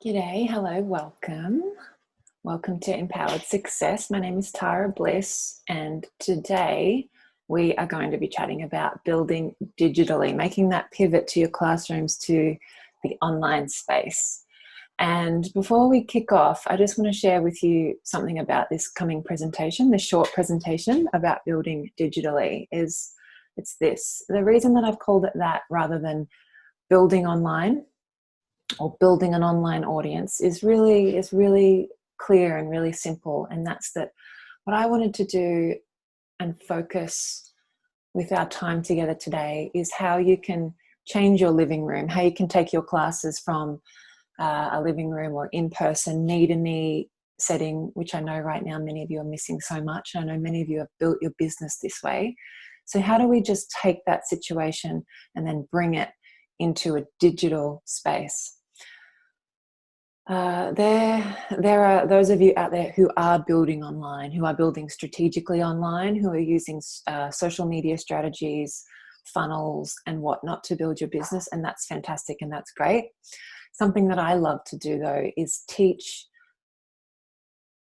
G'day, hello, welcome. Welcome to Empowered Success. My name is Tara Bliss, and today we are going to be chatting about building digitally, making that pivot to your classrooms to the online space. And before we kick off, I just want to share with you something about this coming presentation, this short presentation about building digitally it's this. The reason that I've called it that rather than building online or building an online audience is really clear and really simple. And that's that what I wanted to do and focus with our time together today is how you can change your living room, how you can take your classes from a living room or in-person knee-to-knee setting, which I know right now many of you are missing so much. I know many of you have built your business this way. So how do we just take that situation and then bring it into a digital space? There are those of you out there who are building online, who are building strategically online, who are using social media strategies, funnels and whatnot to build your business, and that's fantastic and that's great. Something that I love to do though is teach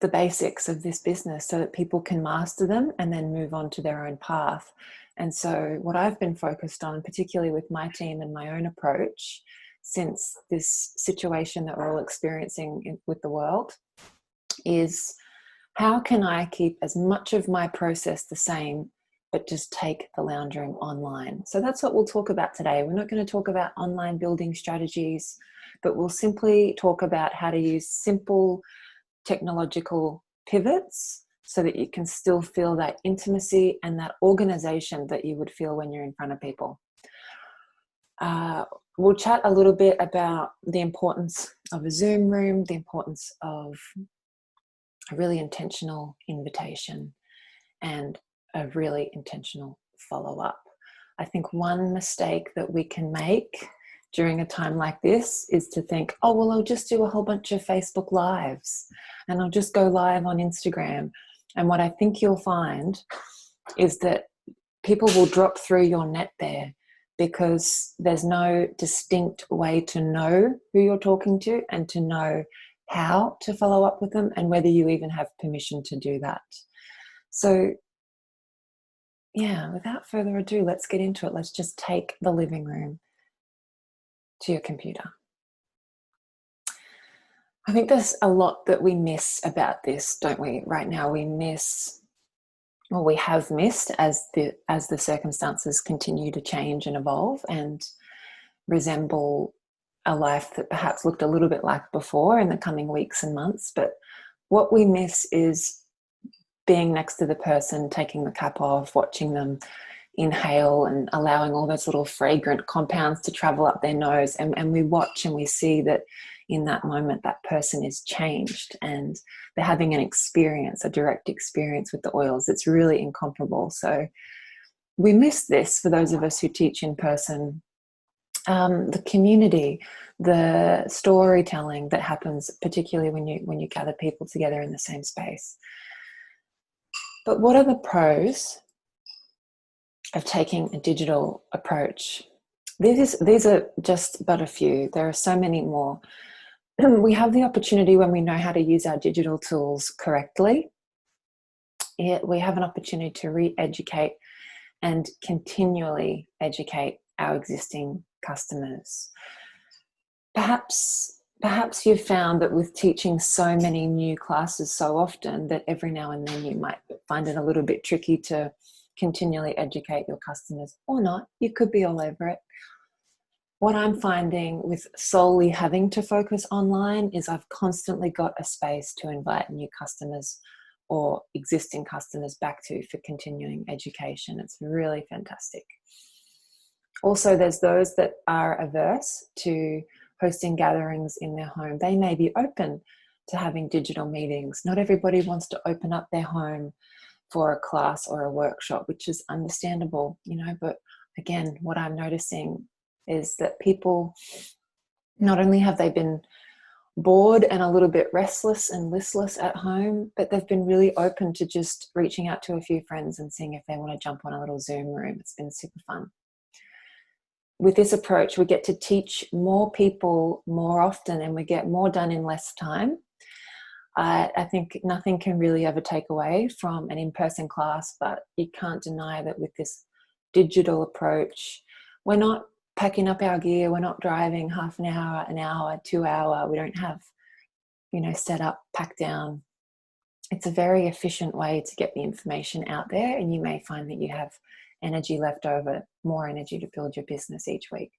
the basics of this business so that people can master them and then move on to their own path. And so what I've been focused on, particularly with my team and my own approach, since this situation that we're all experiencing with the world, is how can I keep as much of my process the same, but just take the lounge room online? So that's what we'll talk about today. We're not going to talk about online building strategies, but we'll simply talk about how to use simple technological pivots so that you can still feel that intimacy and that organization that you would feel when you're in front of people. We'll chat a little bit about the importance of a Zoom room, the importance of a really intentional invitation and a really intentional follow-up. I think one mistake that we can make during a time like this is to think, oh, well, I'll just do a whole bunch of Facebook Lives and I'll just go live on Instagram. And what I think you'll find is that people will drop through your net there, because there's no distinct way to know who you're talking to and to know how to follow up with them and whether you even have permission to do that. So yeah, without further ado, let's get into it. Let's just take the living room to your computer. I think there's a lot that we miss about this, don't we? Right now we have missed as the circumstances continue to change and evolve and resemble a life that perhaps looked a little bit like before in the coming weeks and months. But what we miss is being next to the person, taking the cap off, watching them inhale and allowing all those little fragrant compounds to travel up their nose. And we watch and we see that in that moment, that person is changed and they're having an experience, a direct experience with the oils. It's really incomparable. So we miss this for those of us who teach in person. The community, the storytelling that happens, particularly when you gather people together in the same space. But what are the pros of taking a digital approach? These are just but a few. There are so many more. We have the opportunity, when we know how to use our digital tools correctly, we have an opportunity to re-educate and continually educate our existing customers. Perhaps you've found that with teaching so many new classes so often that every now and then you might find it a little bit tricky to continually educate your customers, or not. You could be all over it. What I'm finding with solely having to focus online is I've constantly got a space to invite new customers or existing customers back to for continuing education. It's really fantastic. Also, there's those that are averse to hosting gatherings in their home. They may be open to having digital meetings. Not everybody wants to open up their home for a class or a workshop, which is understandable, but again, what I'm noticing is that people, not only have they been bored and a little bit restless and listless at home, but they've been really open to just reaching out to a few friends and seeing if they want to jump on a little Zoom room. It's been super fun. with this approach, we get to teach more people more often, and we get more done in less time. I think nothing can really ever take away from an in-person class, but you can't deny that with this digital approach, we're not packing up our gear, we're not driving half an hour, 2 hour. We don't have, set up, pack down. It's a very efficient way to get the information out there, and you may find that you have energy left over, more energy to build your business each week.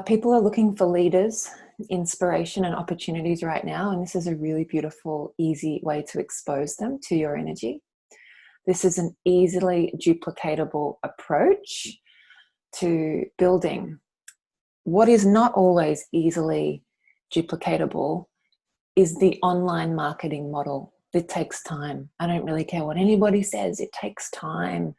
People are looking for leaders, inspiration, and opportunities right now, and this is a really beautiful, easy way to expose them to your energy. This is an easily duplicatable approach to building. What is not always easily duplicatable is the online marketing model. It takes time. I don't really care what anybody says. It takes time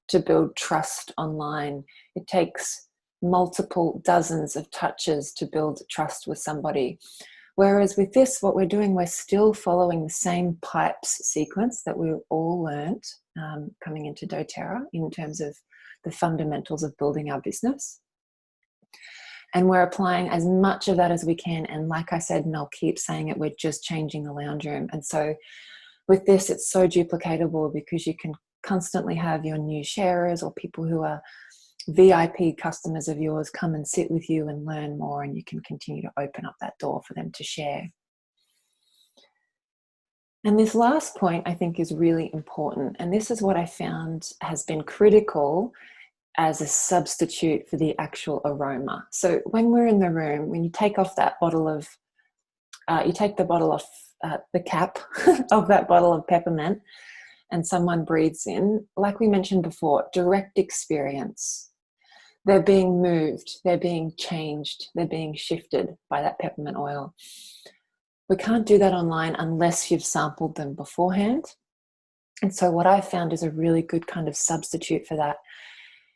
to build trust online. It takes multiple dozens of touches to build trust with somebody. Whereas with this, what we're doing, we're still following the same pipes sequence that we all learned coming into doTERRA in terms of the fundamentals of building our business. And we're applying as much of that as we can. And like I said, and I'll keep saying it, we're just changing the lounge room. And so with this, it's so duplicatable because you can constantly have your new sharers or people who are VIP customers of yours come and sit with you and learn more, and you can continue to open up that door for them to share. And this last point I think is really important, and this is what I found has been critical as a substitute for the actual aroma. So when we're in the room, when you take off that bottle of, you take the bottle off, the cap of that bottle of peppermint, and someone breathes in, like we mentioned before, direct experience. They're being moved, they're being changed, they're being shifted by that peppermint oil. We can't do that online unless you've sampled them beforehand. And so what I've found is a really good kind of substitute for that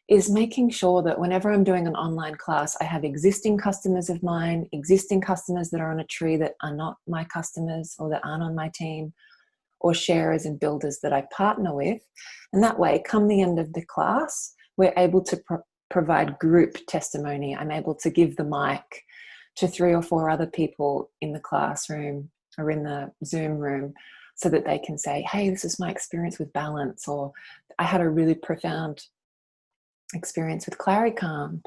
is making sure that whenever I'm doing an online class, I have existing customers of mine, existing customers that are on a tree that are not my customers or that aren't on my team, or sharers and builders that I partner with. And that way, come the end of the class, we're able to provide group testimony. I'm able to give the mic to 3 or 4 other people in the classroom or in the Zoom room so that they can say, hey, this is my experience with balance, or I had a really profound experience with Claricalm,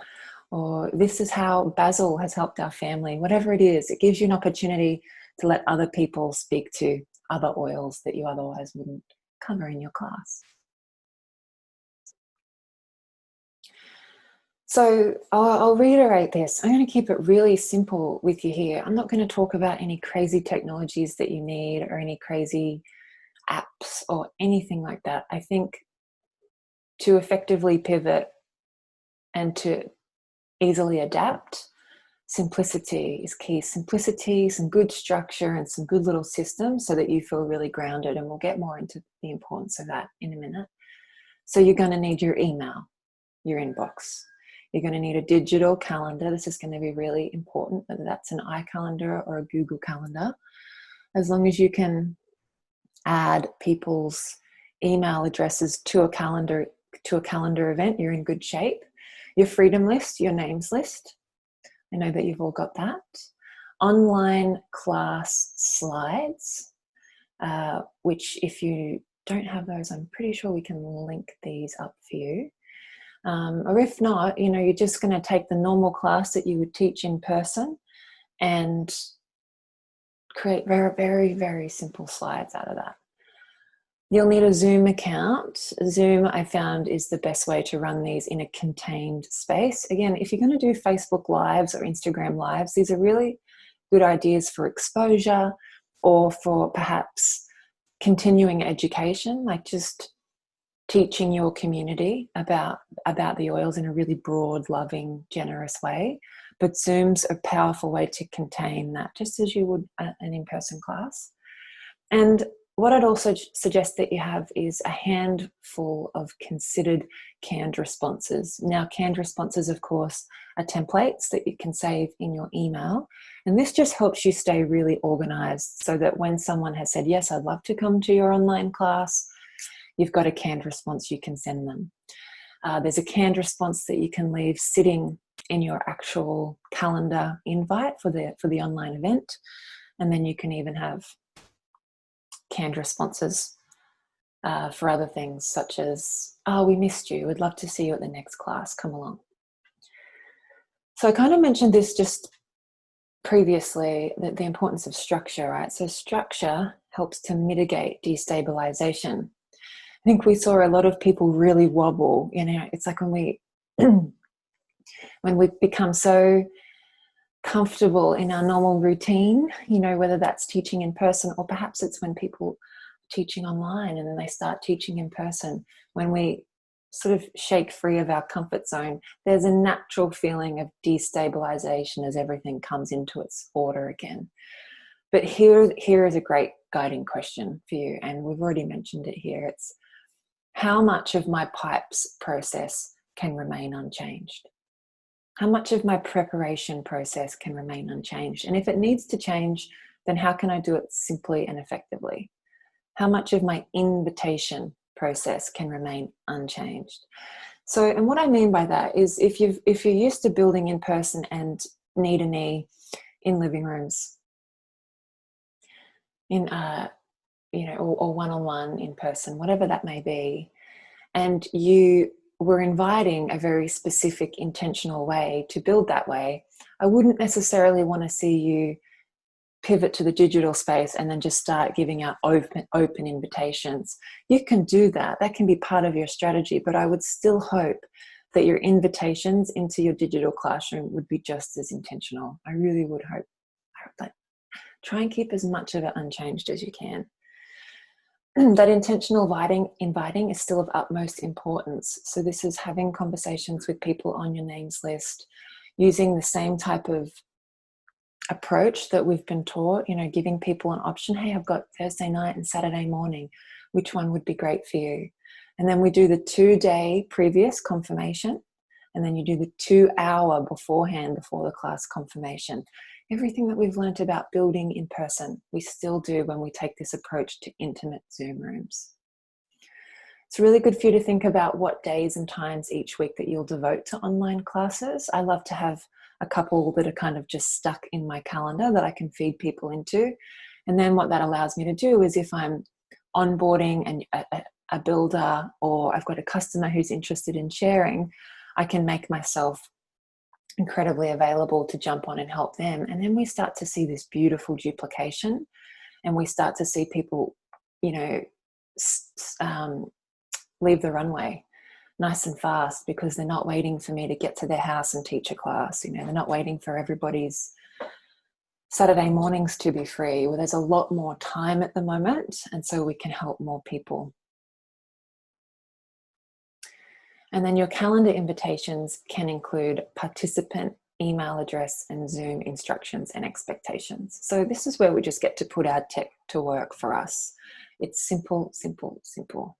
or this is how basil has helped our family. Whatever it is, it gives you an opportunity to let other people speak to other oils that you otherwise wouldn't cover in your class. So I'll reiterate this. I'm going to keep it really simple with you here. I'm not going to talk about any crazy technologies that you need or any crazy apps or anything like that. I think to effectively pivot and to easily adapt, simplicity is key. Simplicity, some good structure, and some good little systems so that you feel really grounded. And we'll get more into the importance of that in a minute. So you're going to need your email, your inbox. You're going to need a digital calendar. This is going to be really important, whether that's an iCalendar or a Google Calendar. As long as you can add people's email addresses to a calendar event, you're in good shape. Your freedom list, your names list. I know that you've all got that. Online class slides, which if you don't have those, I'm pretty sure we can link these up for you. Or if not, you're just going to take the normal class that you would teach in person and create very, very, very simple slides out of that. You'll need a Zoom account. Zoom, I found, is the best way to run these in a contained space. Again, if you're going to do Facebook Lives or Instagram Lives, these are really good ideas for exposure or for perhaps continuing education, like just teaching your community about the oils in a really broad, loving, generous way. But Zoom's a powerful way to contain that, just as you would an in-person class. And what I'd also suggest that you have is a handful of considered canned responses. Now, canned responses, of course, are templates that you can save in your email. And this just helps you stay really organized so that when someone has said, yes, I'd love to come to your online class, you've got a canned response you can send them. There's a canned response that you can leave sitting in your actual calendar invite for the online event. And then you can even have canned responses for other things, such as, oh, we missed you. We'd love to see you at the next class. Come along. So I kind of mentioned this just previously, that the importance of structure, right? So structure helps to mitigate destabilization. I think we saw a lot of people really wobble. It's like when we become so comfortable in our normal routine, whether that's teaching in person, or perhaps it's when people are teaching online and then they start teaching in person. When we sort of shake free of our comfort zone, there's a natural feeling of destabilization as everything comes into its order again. But here is a great guiding question for you, and we've already mentioned it here. It's, how much of my pipes process can remain unchanged? How much of my preparation process can remain unchanged? And if it needs to change, then how can I do it simply and effectively? How much of my invitation process can remain unchanged? So, and what I mean by that is, if you're used to building in person and knee to knee in living rooms, in or one-on-one in person, whatever that may be, and you were inviting a very specific, intentional way to build that way, I wouldn't necessarily want to see you pivot to the digital space and then just start giving out open invitations. You can do that. That can be part of your strategy, but I would still hope that your invitations into your digital classroom would be just as intentional. I really would hope that. Try and keep as much of it unchanged as you can. That intentional inviting is still of utmost importance. So this is having conversations with people on your names list, using the same type of approach that we've been taught, giving people an option. Hey, I've got Thursday night and Saturday morning. Which one would be great for you? And then we do the 2-day previous confirmation, and then you do the 2-hour beforehand, before the class confirmation. Everything that we've learned about building in person, we still do when we take this approach to intimate Zoom rooms. It's really good for you to think about what days and times each week that you'll devote to online classes. I love to have a couple that are kind of just stuck in my calendar that I can feed people into. And then what that allows me to do is, if I'm onboarding and a builder, or I've got a customer who's interested in sharing, I can make myself incredibly available to jump on and help them. And then we start to see this beautiful duplication, and we start to see people, leave the runway nice and fast, because they're not waiting for me to get to their house and teach a class. They're not waiting for everybody's Saturday mornings to be free. Well, there's a lot more time at the moment, and so we can help more people. And then your calendar invitations can include participant email address and Zoom instructions and expectations. So this is where we just get to put our tech to work for us. It's simple, simple, simple.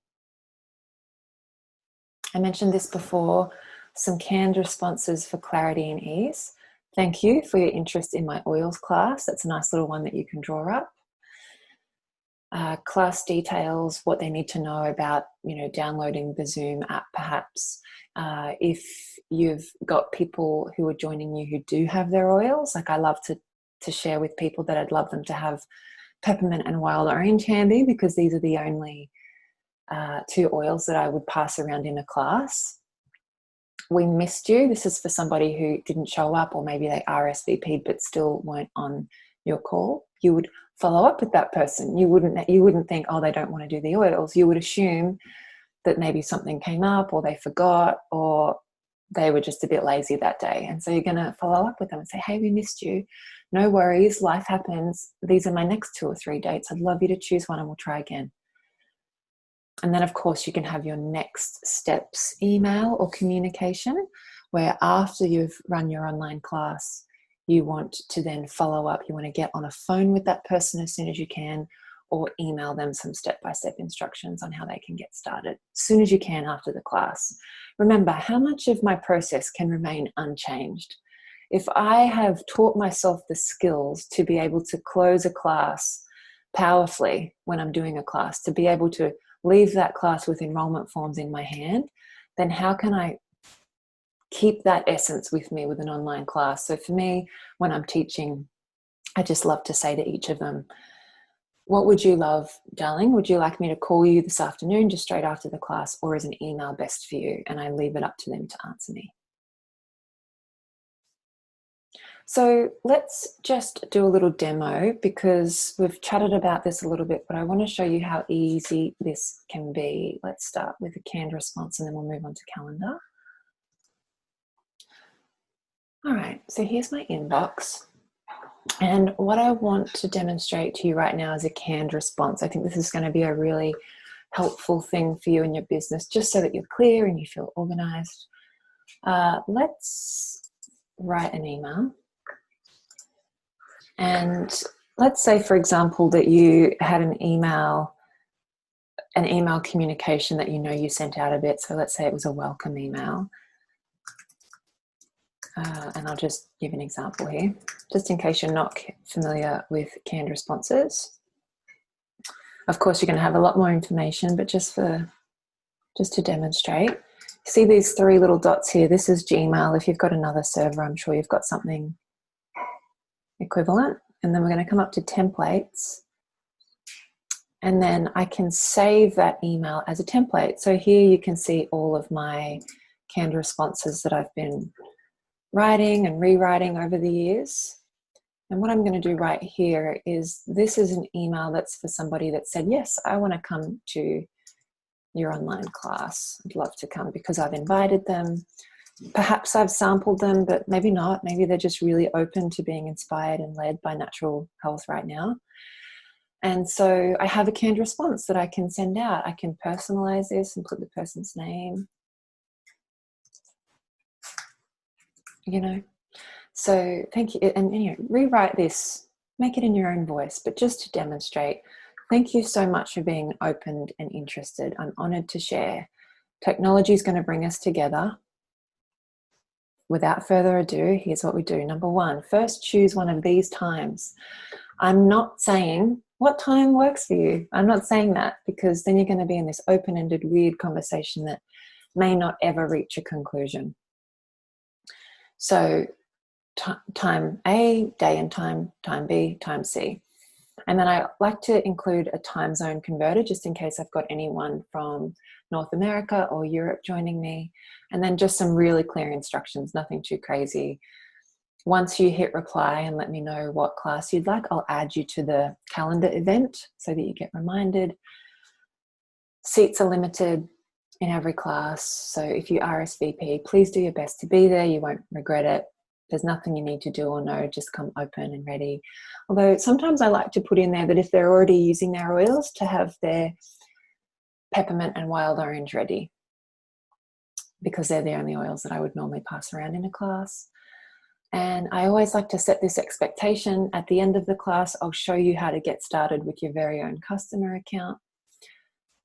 I mentioned this before, some canned responses for clarity and ease. Thank you for your interest in my oils class. That's a nice little one that you can draw up. Class details, what they need to know about, downloading the Zoom app perhaps. If you've got people who are joining you who do have their oils, like I love to share with people that I'd love them to have peppermint and wild orange handy, because these are the only 2 oils that I would pass around in a class. We missed you. This is for somebody who didn't show up, or maybe they RSVP'd but still weren't on your call. You would follow up with that person. You wouldn't think, oh, they don't want to do the oils. You would assume that maybe something came up, or they forgot, or they were just a bit lazy that day. And so you're going to follow up with them and say, hey, we missed you. No worries. Life happens. These are my next 2 or 3 dates. I'd love you to choose one and we'll try again. And then, of course, you can have your next steps email or communication, where after you've run your online class, you want to then follow up. You want to get on a phone with that person as soon as you can, or email them some step-by-step instructions on how they can get started as soon as you can after the class. Remember, how much of my process can remain unchanged? If I have taught myself the skills to be able to close a class powerfully when I'm doing a class, to be able to leave that class with enrollment forms in my hand, then how can I keep that essence with me with an online class? So for me, when I'm teaching, I just love to say to each of them, what would you love, darling? Would you like me to call you this afternoon just straight after the class, or is an email best for you? And I leave it up to them to answer me. So let's just do a little demo, because we've chatted about this a little bit, but I want to show you how easy this can be. Let's start with a canned response and then we'll move on to calendar. All right, so here's my inbox. And what I want to demonstrate to you right now is a canned response. I think this is going to be a really helpful thing for you in your business, just so that you're clear and you feel organized. Let's write an email. And let's say, for example, that you had an email communication that you sent out a bit. So let's say it was a welcome email. And I'll just give an example here, just in case you're not familiar with canned responses. Of course, you're going to have a lot more information, but just to demonstrate, see these 3 little dots here. This is Gmail. If you've got another server, I'm sure you've got something equivalent. And then we're going to come up to templates. And then I can save that email as a template. So here you can see all of my canned responses that I've been writing and rewriting over the years. And what I'm going to do right here is, this is an email that's for somebody that said, yes, I want to come to your online class. I'd love to come because I've invited them. Perhaps I've sampled them, but maybe not. Maybe they're just really open to being inspired and led by natural health right now. And so I have a canned response that I can send out. I can personalize this and put the person's name. So thank you. And rewrite this, make it in your own voice, but just to demonstrate, thank you so much for being open and interested. I'm honored to share. Technology is going to bring us together. Without further ado, here's what we do. Number 1, first choose one of these times. I'm not saying what time works for you. I'm not saying that, because then you're going to be in this open-ended, weird conversation that may not ever reach a conclusion. So time A, day and time B, time C. And then I like to include a time zone converter, just in case I've got anyone from North America or Europe joining me. And then just some really clear instructions, nothing too crazy. Once you hit reply and let me know what class you'd like, I'll add you to the calendar event so that you get reminded. Seats are limited in every class. So if you RSVP, please do your best to be there. You won't regret it. There's nothing you need to do or know, just come open and ready. Although sometimes I like to put in there that if they're already using their oils, to have their peppermint and wild orange ready, because they're the only oils that I would normally pass around in a class. And I always like to set this expectation. At the end of the class, I'll show you how to get started with your very own customer account.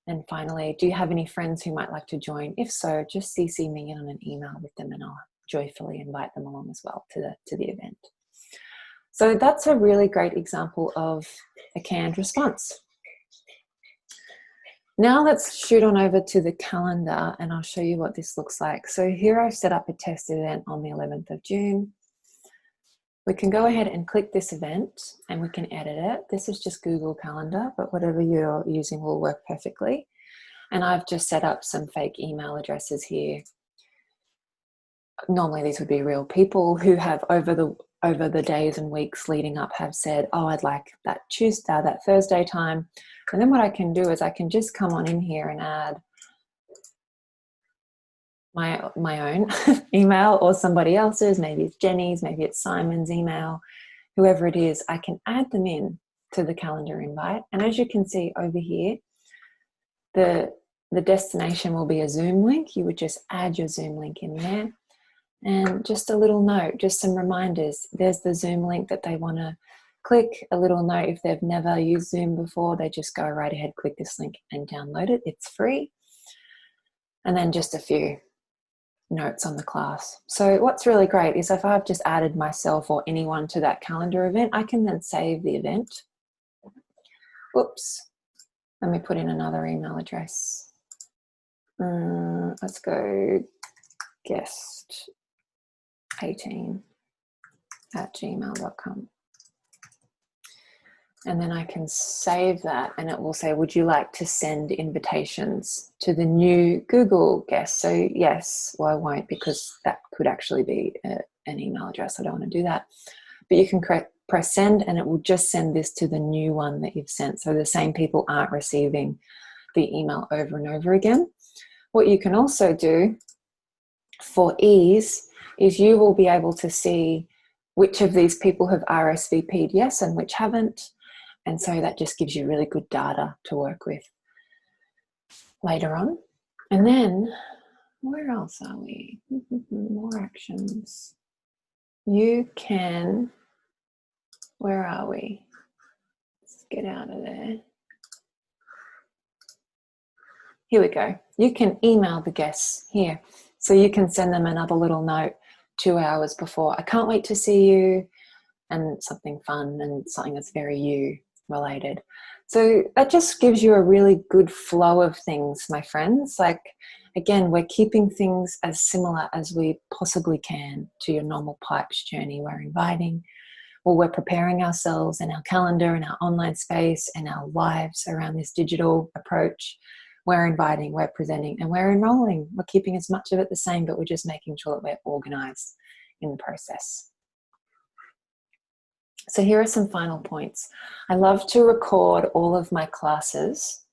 And finally, do you have any friends who might like to join? If so, just CC me in on an email with them and I'll joyfully invite them along as well to the event. So that's a really great example of a canned response. Now let's shoot on over to the calendar and I'll show you what this looks like. So here I've set up a test event on the 11th of June. We can go ahead and click this event and we can edit it. This is just Google Calendar, but whatever you're using will work perfectly. And I've just set up some fake email addresses here. Normally these would be real people who have over the days and weeks leading up have said, oh, I'd like that Tuesday, that Thursday time. And then what I can do is I can just come on in here and add my own email or somebody else's. Maybe it's Jenny's, maybe it's Simon's email, whoever it is. I can add them in to the calendar invite. And as you can see over here, the destination will be a Zoom link. You would just add your Zoom link in there. And just a little note, just some reminders. There's the Zoom link that they want to click. A little note, if they've never used Zoom before, they just go right ahead, click this link and download it. It's free. And then just a few notes on the class. So what's really great is if I've just added myself or anyone to that calendar event, I can then save the event. Whoops. Let me put in another email address. let's go guest 18@gmail.com. And then I can save that, and it will say, would you like to send invitations to the new Google guest? So yes, well, I won't, because that could actually be an email address. I don't want to do that. But you can press send, and it will just send this to the new one that you've sent. So the same people aren't receiving the email over and over again. What you can also do for ease is you will be able to see which of these people have RSVP'd yes and which haven't. And so that just gives you really good data to work with later on. And then, where else are we? More actions. You can, where are we? Let's get out of there. Here we go. You can email the guests here. So you can send them another little note 2 hours before. I can't wait to see you, and something fun and something that's very you related. So that just gives you a really good flow of things, my friends. Like, again, we're keeping things as similar as we possibly can to your normal pipes journey. We're inviting, or we're preparing ourselves and our calendar and our online space and our lives around this digital approach. We're inviting, we're presenting, and we're enrolling. We're keeping as much of it the same, but we're just making sure that we're organized in the process. So here are some final points. I love to record all of my classes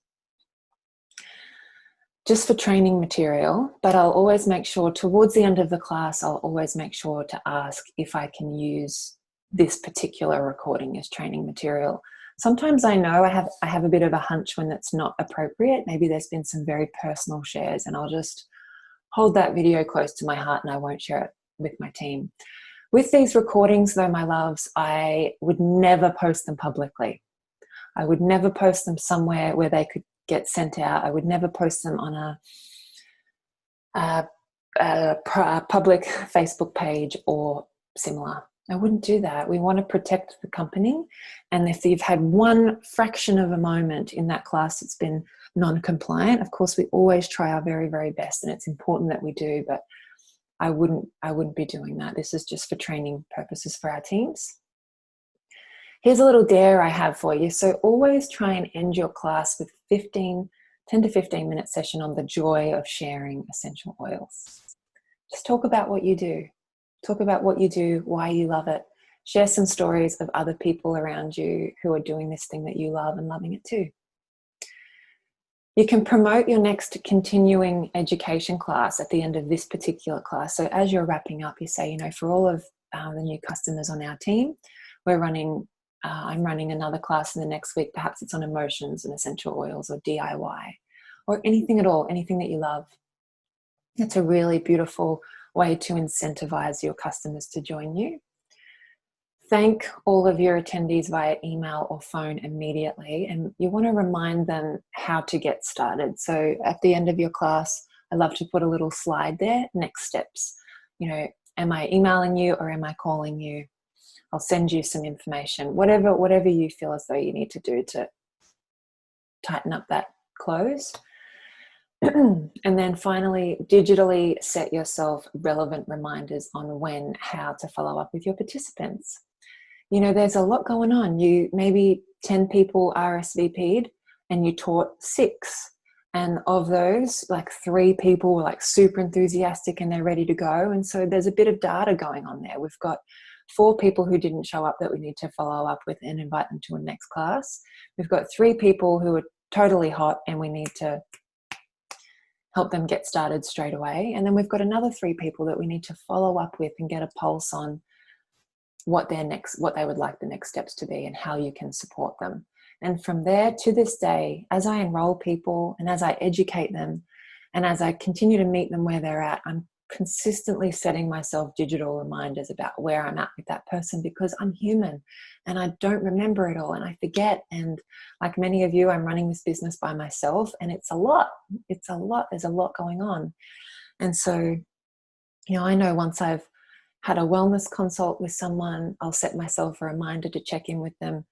just for training material, but I'll always make sure towards the end of the class, I'll always make sure to ask if I can use this particular recording as training material. Sometimes I know I have a bit of a hunch when that's not appropriate. Maybe there's been some very personal shares, and I'll just hold that video close to my heart and I won't share it with my team. With these recordings, though, my loves, I would never post them publicly. I would never post them somewhere where they could get sent out. I would never post them on a public Facebook page or similar. I wouldn't do that. We want to protect the company. And if you've had one fraction of a moment in that class that's been non-compliant, of course, we always try our very, very best. And it's important that we do, but I wouldn't be doing that. This is just for training purposes for our teams. Here's a little dare I have for you. So always try and end your class with 10 to 15 minute session on the joy of sharing essential oils. Just talk about what you do. Talk about what you do, why you love it. Share some stories of other people around you who are doing this thing that you love and loving it too. You can promote your next continuing education class at the end of this particular class. So as you're wrapping up, you say, for all of the new customers on our team, I'm running another class in the next week. Perhaps it's on emotions and essential oils or DIY or anything at all, anything that you love. It's a really beautiful way to incentivize your customers to join you. Thank all of your attendees via email or phone immediately, and you want to remind them how to get started. So at the end of your class, I love to put a little slide there, next steps. Am I emailing you or am I calling you? I'll send you some information, whatever you feel as though you need to do to tighten up that close. And then finally, digitally set yourself relevant reminders on how to follow up with your participants. There's a lot going on. Maybe 10 people RSVP'd and you taught 6. And of those, like 3 people were like super enthusiastic and they're ready to go. And so there's a bit of data going on there. We've got 4 people who didn't show up that we need to follow up with and invite them to a next class. We've got 3 people who are totally hot and we need to help them get started straight away. And then we've got another 3 people that we need to follow up with and get a pulse on what they would like the next steps to be and how you can support them. And from there to this day, as I enroll people and as I educate them and as I continue to meet them where they're at, I'm consistently setting myself digital reminders about where I'm at with that person, because I'm human and I don't remember it all and I forget. And like many of you, I'm running this business by myself and it's a lot. There's a lot going on. And so, I know once I've had a wellness consult with someone, I'll set myself a reminder to check in with them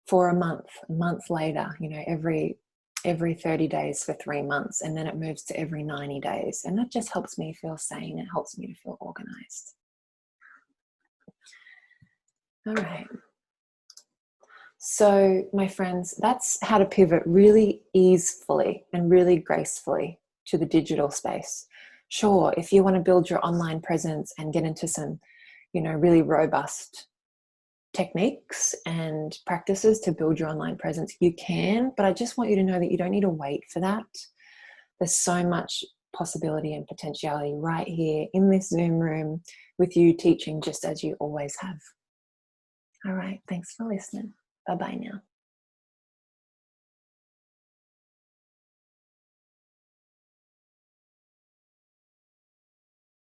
for a month later. Every every 30 days for 3 months, and then it moves to every 90 days. And that just helps me feel sane. It helps me to feel organized. All right. So, my friends, that's how to pivot really easily and really gracefully to the digital space. Sure, if you want to build your online presence and get into some, really robust techniques and practices to build your online presence, you can, but I just want you to know that you don't need to wait for that. There's so much possibility and potentiality right here in this Zoom room with you teaching just as you always have. All right, thanks for listening. Bye-bye now.